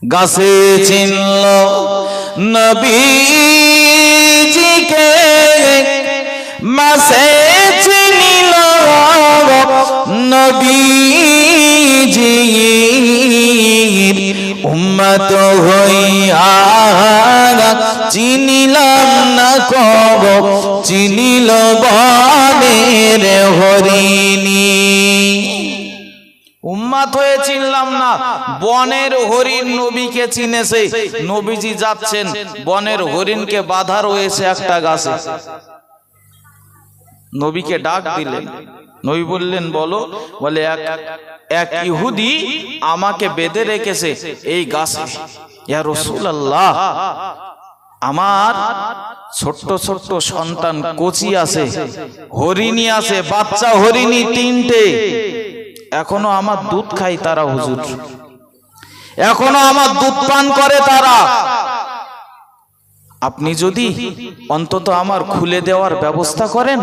গাছে চিনল নবীজিকে, মাছে চিনিল নবীজির উম্মত হইয়া চিনিলাম না কব, চিনিল বনের হরিণী। উম্মাত হয়ে চিনলাম না, বনের হরিণ নবীকে চিনেছে। নবীজি যাচ্ছেন, বনের হরিণকে বাধা রয়েছে একটা গাছে। নবীকে ডাক দিলেন, নবী বললেন বলো। বলে এক ইহুদি আমাকে বেঁধে রেখেছে এই গাছে। ইয়া রাসূলুল্লাহ, আমার ছোট্ট ছোট্ট সন্তান কচি আছে, হরিণী আছে, বাচ্চা হরিণী 3টে, এখনো আমার দুধ খাই তারা হুজুর, এখনো আমার দুধ পান করে তারা। আপনি যদি অন্তত আমার খুলে দেওয়ার ব্যবস্থা করেন,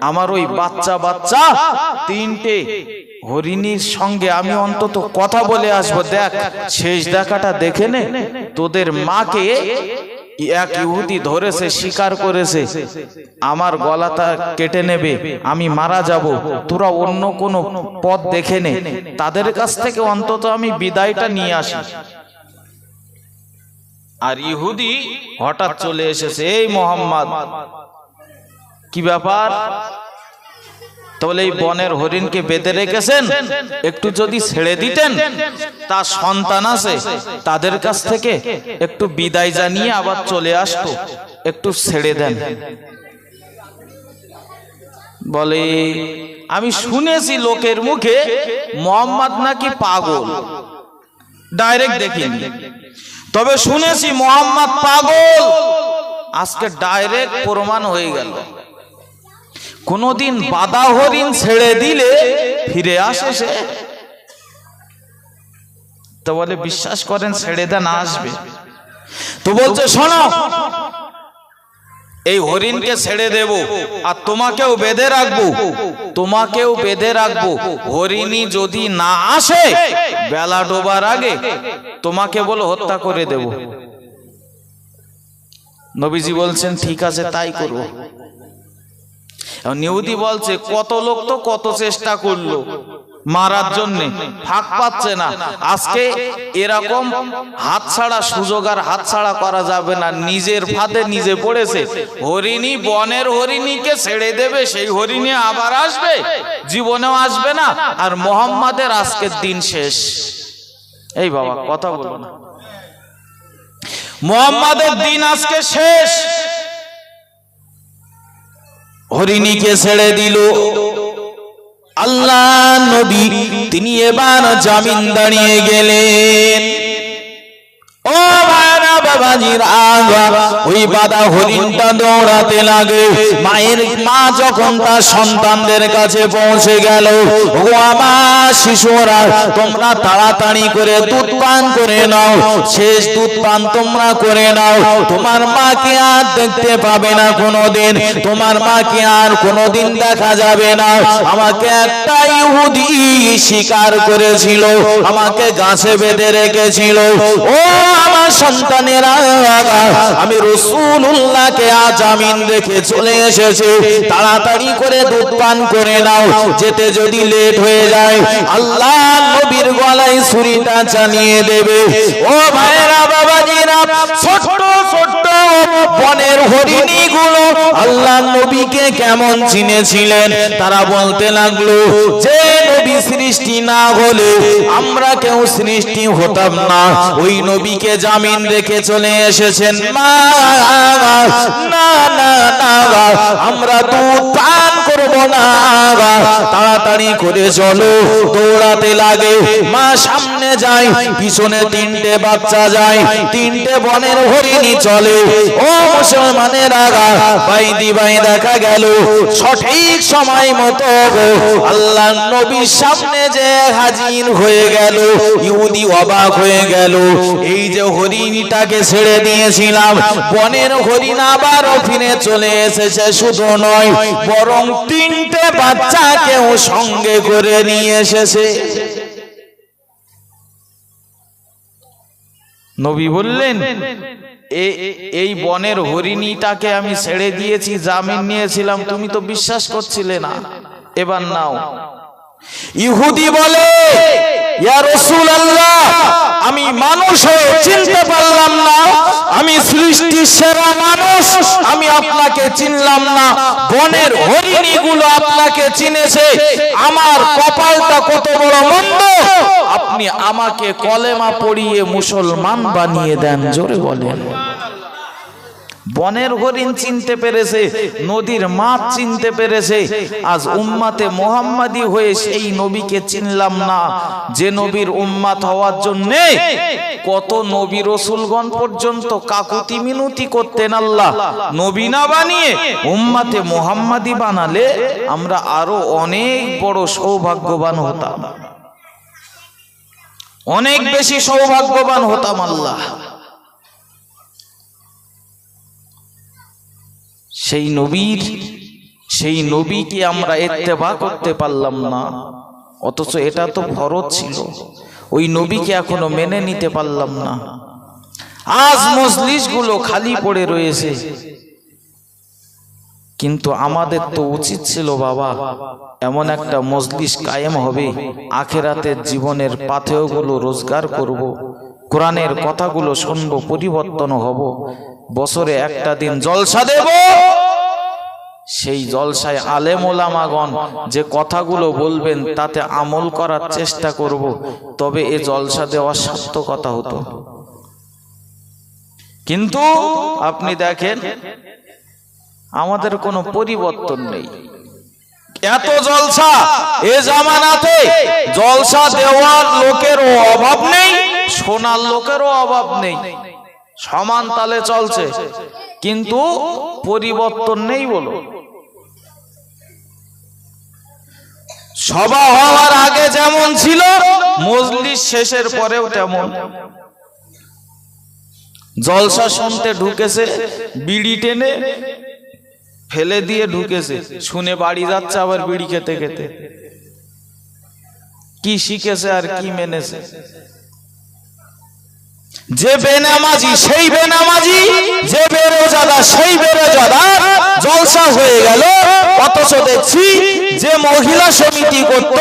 আমার ওই বাচ্চা 3টে হরিণীর সঙ্গে আমি অন্তত কথা বলে আসবো। দেখ, শেষ দেখাটা দেখে নে। তোদের মাকে এক ইহুদি ধরেছে, শিকার করেছে, আমার গলাটা কেটে নেবে, আমি মারা যাব, তোরা অন্য কোন পথ দেখে নে, তাদের কাছ থেকে অন্তত আমি বিদায়টা নিয়ে আসি। আর ইহুদি হঠাৎ চলে এসেছে, এই মোহাম্মদ কি ব্যাপার? তাহলে এই বনের হরিণকে বেঁধে রেখেছেন, একটু যদি ছেড়ে দিতেন, তার সন্তান আছে, তাদের কাছ থেকে একটু বিদায় জানিয়ে আবার চলে আসতো, একটু ছেড়ে দেন। বলে আমি শুনেছি লোকের মুখে মোহাম্মদ নাকি পাগল, ডাইরেক্ট দেখিনি, তবে শুনেছি মোহাম্মদ পাগল। আজকে ডাইরেক্ট প্রমাণ হয়ে গেল। কোনদিন বাদা হরিণ ছেড়ে দিলে ফিরে আসে সে? তো বলে বিশ্বাস করেন, ছেড়ে দেন, আসবে। তো বলছে শোনো, এই হরিণকে ছেড়ে দেব আর তোমাকেও বেঁধে রাখবো, তোমাকেও বেঁধে রাখবো। হরিণী যদি না আসে বেলা ডোবার আগে, তোমাকে বলো হত্যা করে দেব। নবীজি বলছেন ঠিক আছে, তাই করবো। ইহুদি বলছে কত লোক তো কত চেষ্টা করলো মারার জন্য, ফাঁক পাচ্ছে না। আজকে এরকম হাতছাড়া সুযোগ আর হাতছাড়া করা যাবে না, নিজের ফাঁদে নিজে পড়েছে। হরিণী, বনের হরিণীকে ছেড়ে দেবে, সেই হরিণী আবার আসবে, জীবনেও আসবে না। আর মোহাম্মদের আজকের দিন শেষ। এই বাবা কথা বলো না, মোহাম্মদের দিন আজকে শেষ। হরিণীকে ছেড়ে দিল আল্লাহ নবী, তিনি এবার জামিন দাঁড়িয়ে গেলেন। ও ভাইরা বাবাজিরা, ওই বাদা হরিণটা দৌড়াতে লাগে। মা যখন তার সন্তানদের কাছে পৌঁছে গেল, ও আমার শিশুরা, তোমরা তাড়াতাড়ি করে দুধ পান করে নাও, শেষ দুধ পান তোমরা করে নাও। তোমার মাকে আর দেখতে পাবে না কোনোদিন, তোমার মাকে আর কোনোদিন দেখা যাবে না। আমাকে একটা ইহুদি শিকার করেছিল, আমাকে গাছে বেঁধে রেখেছিল। ও আমার সন্তানেরা, আমি রাসূলুল্লাহকে জামিন রেখে চলে এসেছি, তাড়াতাড়ি করে দুধ পান করে নাও, যেতে যদি লেট হয়ে যায় আল্লাহ নবীর গলায় ছুরিটা চালিয়ে দেবে। ও ভাইরা বাবাজিরা, ছোট্ট ছোট্ট বনের হরিণী গুলো আল্লাহ নবীকে কেমন চিনেছিলেন, তারা বলতে লাগলো যে নবী সৃষ্টি না হলে আমরা কেউ সৃষ্টি হতাম না। ওই নবীকে জামিন রেখে চলে এসেছেন, না না না, আমরা দুধ পান করব না, তাড়াতাড়ি করে চলো। দৌড়াতে লাগে, মা সামনে যায়, পিছনে 3টে বাচ্চা যায়, 3টে বনের হরিণী চলে। ও মুসলমানের আগা বাইদি বাই, দেখা গেল সঠিক সময় মতো আল্লাহ নবীর সামনে যে হাজির হয়ে গেল। ইহুদি অবাক হয়ে গেল, এই যে হরিণীটাকে ছেড়ে দিয়েছিলাম, বনের হরিণ আবারও ফিরে চলে এসেছে। শুধু নয়, বরং 3টে বাচ্চাকেও সঙ্গে করে নিয়ে এসেছে। নবী বললেন, এই বনের হরিণীটাকে আমি ছেড়ে দিয়েছি, জামিন নিয়েছিলাম, তুমি তো বিশ্বাস করছিলে না, এবার নাও। ইহুদি বলে, ইয়া রাসূলুল্লাহ, আমি মানুষ হয়ে চিনতে পারলাম না, আমি সৃষ্টির সেরা মানুষ, আমি আপনাকে চিনলাম না, বনের হরিণীগুলো আপনাকে চিনেছে, আমার কপালটা কত বড় মন্দ, আপনি আমাকে কলেমা পড়িয়ে মুসলমান বানিয়ে দেন। জোরে বলেন। বনের হরিণ চিনতে পেরেছে, নদীর মাছ চিনতে পেরেছে, আজ উম্মাতে মুহাম্মাদি হয়ে সেই নবীকে চিনলাম না, যে নবীর উম্মাত হওয়ার জন্য কত নবী রাসূলগণ পর্যন্ত কাকুতি মিনতি করতেন। আল্লাহ নবী না বানিয়ে উম্মাতে মুহাম্মাদি বানালে আমরা আরো অনেক বড় সৌভাগ্যবান হতাম, অনেক বেশি সৌভাগ্যবান হতাম। আল্লাহ সেই নবীকে আমরা ইত্তেবা করতে পারলাম না, অথচ এটা তো ফরজ ছিল, ওই নবীকে এখনো মেনে নিতে পারলাম না। আজ মজলিসগুলো খালি পড়ে রয়েছে, কিন্তু আমাদের তো উচিত ছিল বাবা, এমন একটা মজলিস কায়েম হবে, আখিরাতের জীবনের পাথেয়গুলো রোজগার করব, কোরআনের কথাগুলো শুনবো, পরিবর্তন হব, বছরে একটা দিন জলসা দেব, সেই জলসায় আলেম ওলামাগণ যে কথাগুলো বলবেন তাতে আমল করার চেষ্টা করব, তবে এ জলসা দেওয়া সার্থকতা হতো। কিন্তু আপনি দেখেন আমাদের কোনো পরিবর্তন নেই, এত জলসা, এ জামানাতে জলসা দেওয়ার লোকেরও অভাব নেই, শোনার লোকেরও অভাব নেই, সমান তালে চলছে, কিন্তু পরিবর্তন নেই। বলো, সভা হওয়ার আগে যেমন ছিল, মজলিস শেষের পরেও তেমন। জলসা শুনতে ঢুকেছে, বিড়ি টেনে ফেলে দিয়ে ঢুকেছে, শুনে বাড়ি যাচ্ছে আবার বিড়ি খেতে খেতে। কি শিখেছে আর কি মেনেছে? যে বেনামাজি সেই বেনামাজি, যে বেরোজাদার সেই বেরোজাদার, জলসা হয়ে গেল। অথচ দেখছি যে মহিলা সমিতি করত,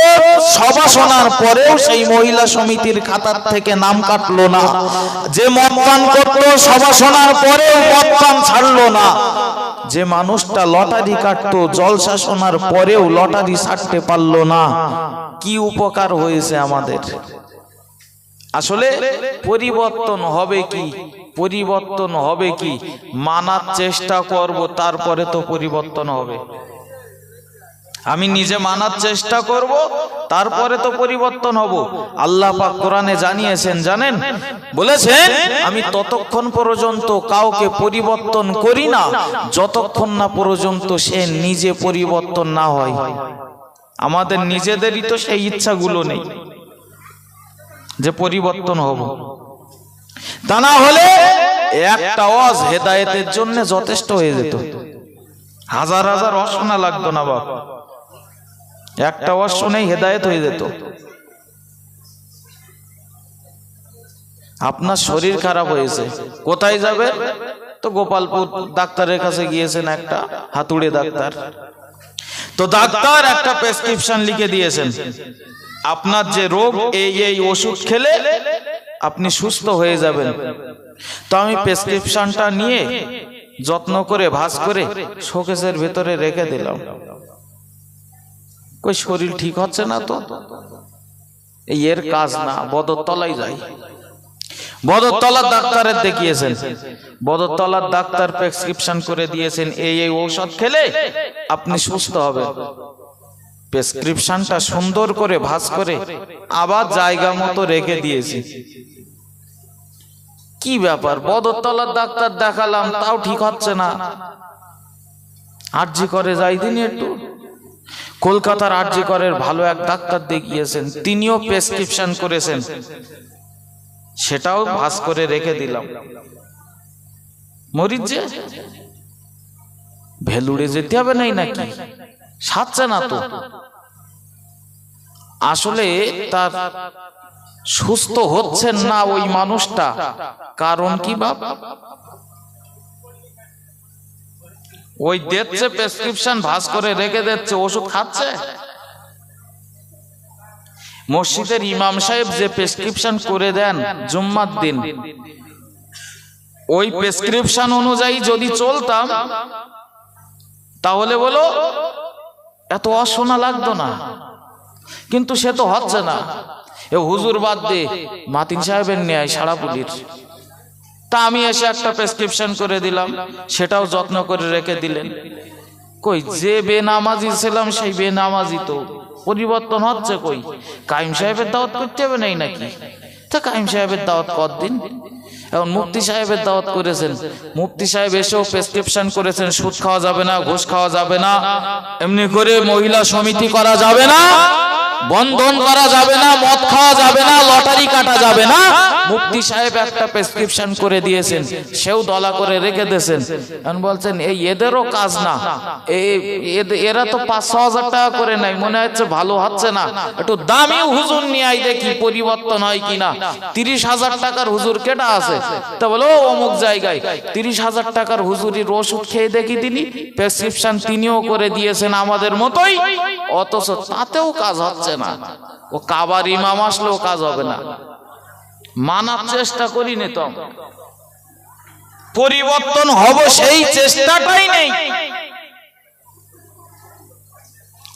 সভা শোনার পরেও সেই মহিলা সমিতির খাতার থেকে নাম কাটলো না, যে মদপান করত, সভা শোনার পরেও মদপান ছাড়লো না, যে মানুষটা লটারি কাটতো, জলসা শোনার পরেও লটারি ছাড়তে পারলো না। কি উপকার হয়েছে আমাদের? আসলে পরিবর্তন হবে কি, পরিবর্তন হবে কি, মানার চেষ্টা করব, তারপরে তো পরিবর্তন হবে। আমি নিজে মানার চেষ্টা করব, তারপরে তো পরিবর্তন হব। আল্লাহ পাক কোরআনে জানিয়েছেন, জানেন, বলেছেন, আমি ততক্ষণ পর্যন্ত কাউকে পরিবর্তন করি না যতক্ষণ না পর্যন্ত সে নিজে পরিবর্তন না হয়। আমাদের নিজেদেরই তো সেই ইচ্ছাগুলো নেই যে পরিবর্তন হব, তা না হলে একটা ওয়াজ হেদায়েতের জন্য যথেষ্ট হয়ে যেত, হাজার হাজার ওয়াজ শোনা লাগতো না বাবা, একটা ওয়াজ শুনেই হেদায়েত হয়ে যেত। আপনার শরীর খারাপ হয়েছে, কোথায় যাবে? তো গোপালপুর ডাক্তারের কাছে গিয়েছেন, একটা হাতুড়ে ডাক্তার। তো ডাক্তার একটা প্রেসক্রিপশন লিখে দিয়েছেন, আপনার যে রোগ, এই ওষুধ খেলে আপনি সুস্থ হয়ে যাবেন। তো আমি প্রেসক্রিপশনটা নিয়ে যত্ন করে ভাঁজ করে শোকেসের ভেতরে রেখে দিলাম। কই শরীর ঠিক হচ্ছে না, তো এর কাজ না, বদরতলায় যাই। বদরতলার ডাক্তারের দেখিয়েছেন, বদরতলার ডাক্তার প্রেসক্রিপশন করে দিয়েছেন, এই ঔষধ খেলে আপনি সুস্থ হবেন। প্রেসক্রিপশনটা সুন্দর করে ভাঁজ করে আবার জায়গা মতো রেখে দিয়েছি। কি ব্যাপার, বদরতলার ডাক্তার দেখালাম তাও ঠিক হচ্ছে না, আরজি করে যাই দিন একটু। কলকাতার আরজি করের ভালো এক ডাক্তার দেখিয়েছেন, তিনিও প্রেসক্রিপশন করেছেন, সেটাও ভাঁজ করে রেখে দিলাম। মরিচ যে ভেলুড়ে যেতে হবে নাই নাকি, সাচ্ছে না তো। আসলে তার সুস্থ হচ্ছেন না ওই মানুষটা, কারণ কি বাপ? ওই দিচ্ছে প্রেসক্রিপশন ভাঁজ করে রেখে দিচ্ছে, ওষুধ খাচ্ছে। মসজিদের ইমাম সাহেব যে প্রেসক্রিপশন করে দেন জুম্মার দিন, ওই প্রেসক্রিপশন অনুযায়ী যদি চলতাম তাহলে বলো এত অশোনা লাগতো না, কিন্তু সে তো হচ্ছে না। এ হুজুর বাদ দে, মাতিন সাহেবের ন্যায় সারা পুলির। তা আমি এসে একটা প্রেসক্রিপশন করে দিলাম, সেটাও যত্ন করে রেখে দিলেন। কই যে বেনামাজি ছিলাম সেই বেনামাজি তো পরিবর্তন হচ্ছে। কই কাইম সাহেবের দাওয়াত করতে হবে নাই নাকি? তা কাইম সাহেবের দাওয়াত কতদিন? এখন মুফতি সাহেবের দাওয়াত করেছেন, মুফতি সাহেব এসেও প্রেসক্রিপশন করেছেন সুদ খাওয়া যাবে না, ঘুষ খাওয়া যাবে না, এমনি করে মহিলা সমিতি করা যাবে না, বন্ধন করা যাবে না, মদ খাওয়া যাবে না, লটারি কাটা যাবে না। মুফতি সাহেব একটা প্রেসক্রিপশন করে দিয়েছেন, সেও দলা করে রেখে দিয়েছেন। এখন বলছেন এই এদেরও কাজ না, এরা তো 5-6 হাজার টাকা করে নাই, মনে হচ্ছে ভালো হচ্ছে না, একটু দামি হুজুর নিয়ে আই দেখি পরিবর্তন হয় কিনা। 30,000 টাকার হুজুর কেটা আছে? তা বলো অমুক জায়গায় 30,000 টাকার হুজুরির ওষুধ খেয়ে দেখি তিনি, প্রেসক্রিপশন তিনিও করে দিয়েছেন আমাদের মতোই, অথচ তাতেও কাজ হচ্ছে না। ও কাবার ইমাম আসলেও কাজ হবে না। মানার চেষ্টা করি নি তো, পরিবর্তন হব সেই চেষ্টাটাই নেই।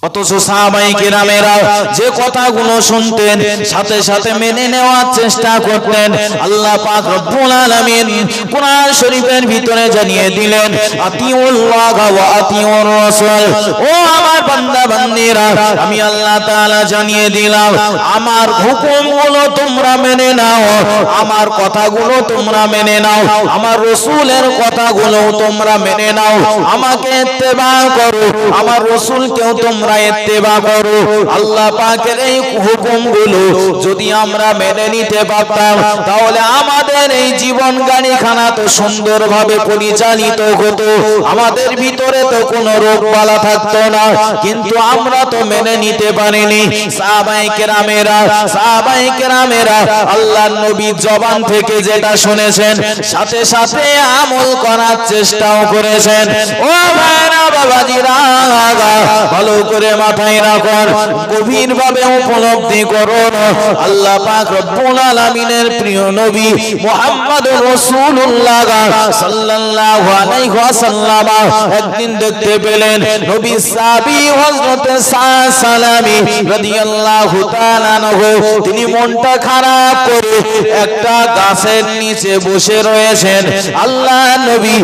অথচ সাহাবায়ে কেরামেরা যে কথাগুলো শুনতেন সাথে সাথে মেনে নেওয়ার চেষ্টা করতেন। আল্লাহ পাক রব্বুল আলামিন কোরআন শরীফের ভিতরে জানিয়ে দিলেন, আতিউল্লাহ ওয়া আতিউর রাসূল। ও আমার বান্দা বান্দীরা, আমি আল্লাহ তাআলা জানিয়ে দিলাম, আমার হুকুমগুলো তোমরা মেনে নাও, আমার কথাগুলো তোমরা মেনে নাও, আমার রাসূলের কথাগুলো তোমরা মেনে নাও, আমাকে ইত্তেবা করো, আমার রাসূলকেও তোমরা ইত্তেবা করো। আল্লাহ পাকের এই হুকুমগুলো যদি আমরা মেনে নিতে পারতাম, তাহলে আমাদের এই জীবন গাড়িখানা তো সুন্দরভাবে পরিচালিত হতো, আমাদের ভিতরে তো কোনো রোগ বালা থাকতো না। কিন্তু আমরা তো মেনে নিতে পারিনি। সাহাবায়ে কেরামেরা আল্লাহর নবীর জবান থেকে যেটা শুনেছেন সাথে সাথে আমল করার চেষ্টাও করেছেন। ও ভাইরা বাবাজিরা, ভালো করে মাথায় রাখুন, গভীরভাবে উপলব্ধি করুন, আল্লাহ পাক রব্বুল আলামিনের প্রিয় নবী মুহাম্মদুর রাসূলুল্লাহ সাল্লাল্লাহু আলাইহি ওয়াসাল্লাম একদিন দেখতে পেলেন নবী সাহাবী হযরত সালামী রাদিয়াল্লাহু তাআলা আনহু, তিনি মনটা খারাপ করে একটা গাছের নিচে বসে রয়েছেন। আল্লাহ নবী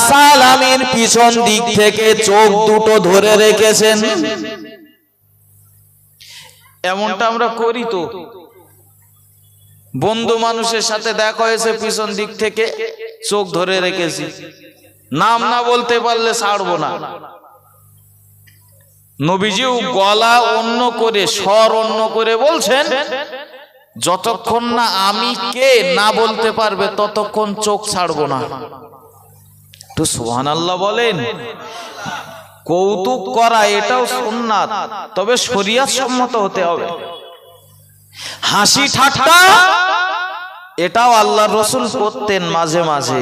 সালামীর পিছন দিক থেকে চোখ দুটো ধরে রেখেছেন। এমনটা আমরা করি তো, বন্ধু মানুষের সাথে দেখা হয়েছে, পিছন দিক থেকে চোখ ধরে রেখেছি, নাম না বলতে পারলে ছাড়বো না। নবীজিও গলা অন্য করে, স্বর অন্য করে বলছেন, যতক্ষণ না আমি কে না বলতে পারবে ততক্ষণ চোখ ছাড়বো না। তো সুবহানাল্লাহ বলেন। কৌতুক করা এটাও সুন্নাত, তবে শরীয়ত সম্মত হতে হবে। হাসি ঠাট্টা এটাও আল্লাহর রাসূল করতেন মাঝে মাঝে।